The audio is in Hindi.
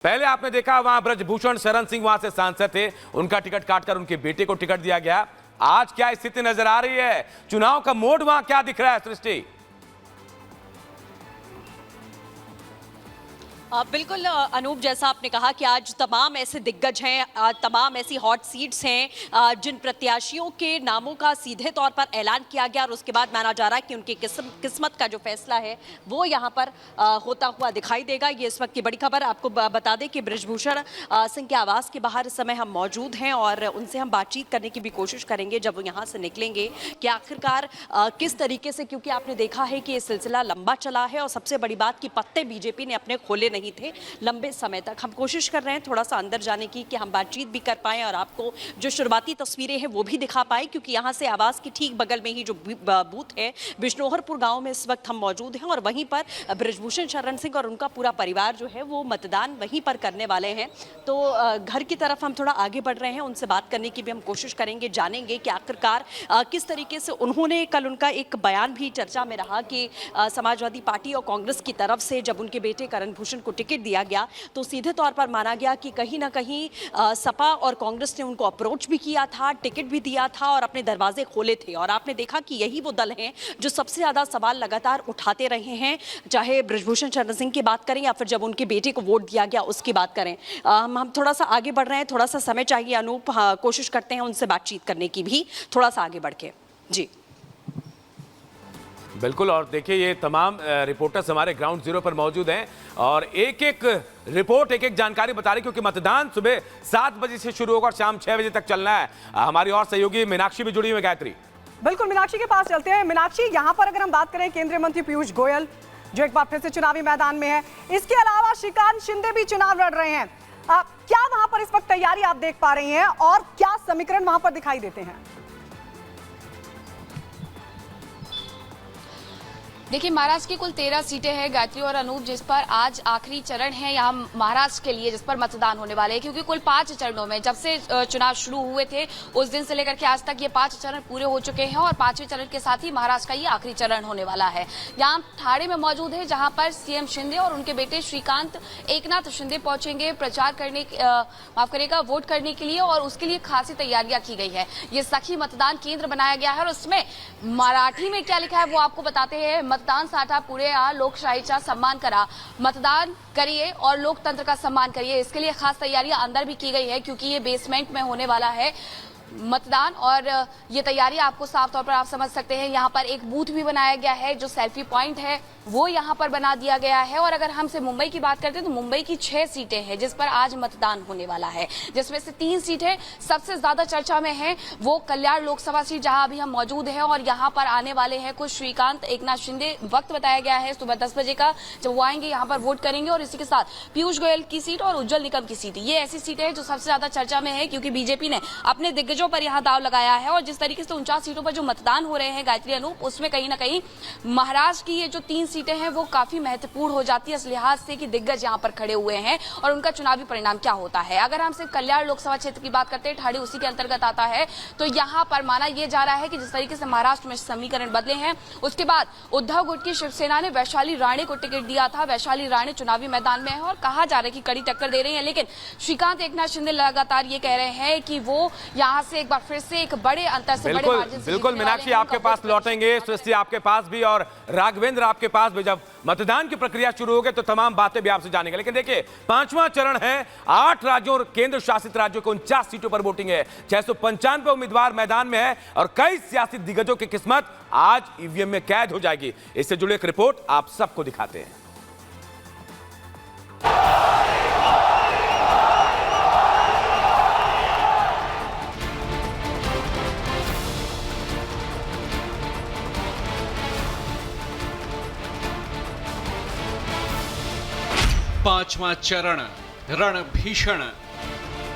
पहले आपने देखा वहां ब्रजभूषण शरण सिंह वहां से सांसद थे, उनका टिकट काटकर उनके बेटे को टिकट दिया गया। आज क्या स्थिति नजर आ रही है? चुनाव का मोड वहां क्या दिख रहा है सृष्टि? बिल्कुल अनूप, जैसा आपने कहा कि आज तमाम ऐसे दिग्गज हैं, तमाम ऐसी हॉट सीट्स हैं जिन प्रत्याशियों के नामों का सीधे तौर पर ऐलान किया गया और उसके बाद माना जा रहा है कि उनकी किस्मत का जो फैसला है वो यहाँ पर होता हुआ दिखाई देगा। ये इस वक्त की बड़ी खबर। आपको बता दें कि ब्रजभूषण सिंह के आवास के बाहर इस समय हम मौजूद हैं और उनसे हम बातचीत करने की भी कोशिश करेंगे जब वो यहाँ से निकलेंगे कि आखिरकार किस तरीके से, क्योंकि आपने देखा है कि ये सिलसिला लंबा चला है और सबसे बड़ी बात कि पत्ते बीजेपी ने अपने खोले नहीं थे लंबे समय तक। हम कोशिश कर रहे हैं थोड़ा सा अंदर जाने की कि हम बातचीत भी कर पाएं और आपको जो शुरुआती तस्वीरें हैं वो भी दिखा पाएं, क्योंकि यहाँ से आवास के ठीक बगल में ही जो बूथ है बिश्नोहरपुर गांव में इस वक्त हम मौजूद हैं और वहीं पर ब्रजभूषण शरण सिंह और उनका पूरा परिवार जो है वो मतदान वहीं पर करने वाले हैं। तो घर की तरफ हम थोड़ा आगे बढ़ रहे हैं, उनसे बात करने की भी हम कोशिश करेंगे, जानेंगे कि आखिरकार किस तरीके से उन्होंने, कल उनका एक बयान भी चर्चा में रहा कि समाजवादी पार्टी और कांग्रेस की तरफ से जब उनके बेटे करण भूषण को टिकट दिया गया तो सीधे तौर पर माना गया कि कहीं ना कहीं सपा और कांग्रेस ने उनको अप्रोच भी किया था, टिकट भी दिया था और अपने दरवाजे खोले थे। और आपने देखा कि यही वो दल हैं जो सबसे ज्यादा सवाल लगातार उठाते रहे हैं, चाहे ब्रजभूषण शरण सिंह की बात करें या फिर जब उनके बेटे को वोट दिया गया उसकी बात करें। हम थोड़ा सा आगे बढ़ रहे हैं, थोड़ा सा समय चाहिए अनूप, कोशिश करते हैं उनसे बातचीत करने की भी थोड़ा सा आगे बढ़ के। जी बिल्कुल। और देखिए ये तमाम रिपोर्टर्स हमारे ग्राउंड जीरो पर मौजूद हैं और एक एक रिपोर्ट, एक एक जानकारी बता रही, क्योंकि मतदान सुबह 7 बजे से शुरू होगा और शाम 6 बजे तक चलना है। हमारी और सहयोगी मीनाक्षी भी जुड़ी हुई है। गायत्री, बिल्कुल मीनाक्षी के पास चलते हैं। मीनाक्षी, यहाँ पर अगर हम बात करें केंद्रीय मंत्री पीयूष गोयल जो एक बार फिर से चुनावी मैदान में है, इसके अलावा श्रीकांत शिंदे भी चुनाव लड़ रहे हैं। क्या वहां पर इस वक्त तैयारी आप देख पा रही हैं और क्या समीकरण वहां पर दिखाई देते हैं? देखिए, महाराष्ट्र की कुल 13 सीटें हैं गायत्री और अनूप, जिस पर आज आखिरी चरण है यहाँ महाराष्ट्र के लिए, जिस पर मतदान होने वाले हैं। क्योंकि कुल 5 चरणों में जब से चुनाव शुरू हुए थे उस दिन से लेकर के आज तक ये 5 चरण पूरे हो चुके हैं और 5वें चरण के साथ ही महाराष्ट्र का ये आखिरी चरण होने वाला है। यहाँ ठाणे में मौजूद है जहाँ पर सीएम शिंदे और उनके बेटे श्रीकांत एकनाथ शिंदे पहुंचेंगे प्रचार करने, माफ करिएगा, वोट करने के लिए, और उसके लिए खासी तैयारियां की गई है। ये सखी मतदान केंद्र बनाया गया है और उसमें मराठी में क्या लिखा है वो आपको बताते हैं। मतदान साठा पुढे आ, लोकशाहीचा सम्मान करा, मतदान करिए और लोकतंत्र का सम्मान करिए। इसके लिए खास तैयारियां अंदर भी की गई है क्योंकि ये बेसमेंट में होने वाला है मतदान और ये तैयारी आपको साफ तौर पर आप समझ सकते हैं। यहाँ पर एक बूथ भी बनाया गया है, जो सेल्फी पॉइंट है वो यहाँ पर बना दिया गया है। और अगर हमसे मुंबई की बात करते हैं तो मुंबई की 6 सीटें हैं जिस पर आज मतदान होने वाला है, जिसमें से 3 सीटें सबसे ज्यादा चर्चा में हैं। वो कल्याण लोकसभा सीट जहां अभी हम मौजूद हैं और यहाँ पर आने वाले हैं कुछ श्रीकांत एकनाथ शिंदे। वक्त बताया गया है सुबह 10 बजे का, जब वो आएंगे यहाँ पर वोट करेंगे। और इसी के साथ पीयूष गोयल की सीट और उज्जवल निकम की सीट, ये ऐसी सीटें हैं जो सबसे ज्यादा चर्चा में है क्योंकि बीजेपी ने अपने दिग्गजों पर यहाँ दाव लगाया है। और जिस तरीके से 49 सीटों पर जो मतदान हो रहे हैं गायत्री अनूप, उसमें कहीं ना कहीं महाराष्ट्र की ये जो 3 सीटें हैं वो काफी महत्वपूर्ण हो जाती है इस लिहाज से कि दिग्गज यहाँ पर खड़े हुए हैं और उनका चुनावी परिणाम क्या होता है। अगर हम सिर्फ कल्याण लोकसभा क्षेत्र की बात करते हैं, ठाणे उसी के अंतर्गत आता है, तो यहाँ पर माना यह जा रहा है कि जिस तरीके से महाराष्ट्र में समीकरण बदले हैं, उसके बाद उद्धव गुट की शिवसेना ने वैशाली राणे को टिकट दिया था। वैशाली राणे चुनावी मैदान में है और कहा जा रहा है कि कड़ी टक्कर दे रही है, लेकिन श्रीकांत एकनाथ शिंदे लगातार ये कह रहे हैं कि वो यहाँ से एक बार फिर से एक बड़े अंतर से, बड़े मार्जिन से। बिल्कुल मीनाक्षी, आपके पास लौटेंगे, सृष्टि आपके पास भी और राघवेंद्र आपके पास भी। जब मतदान की प्रक्रिया शुरू होगी तो तमाम बातें भी आपसे जानेंगे, लेकिन देखिए 5वां चरण है। 8 राज्यों और केंद्र शासित राज्यों को 49 सीटों पर वोटिंग है। 695 उम्मीदवार मैदान में है और कई सियासी दिग्गजों की किस्मत आज ईवीएम में कैद हो जाएगी। इससे जुड़ी एक रिपोर्ट आप सबको दिखाते हैं। 5वां चरण रण भीषण,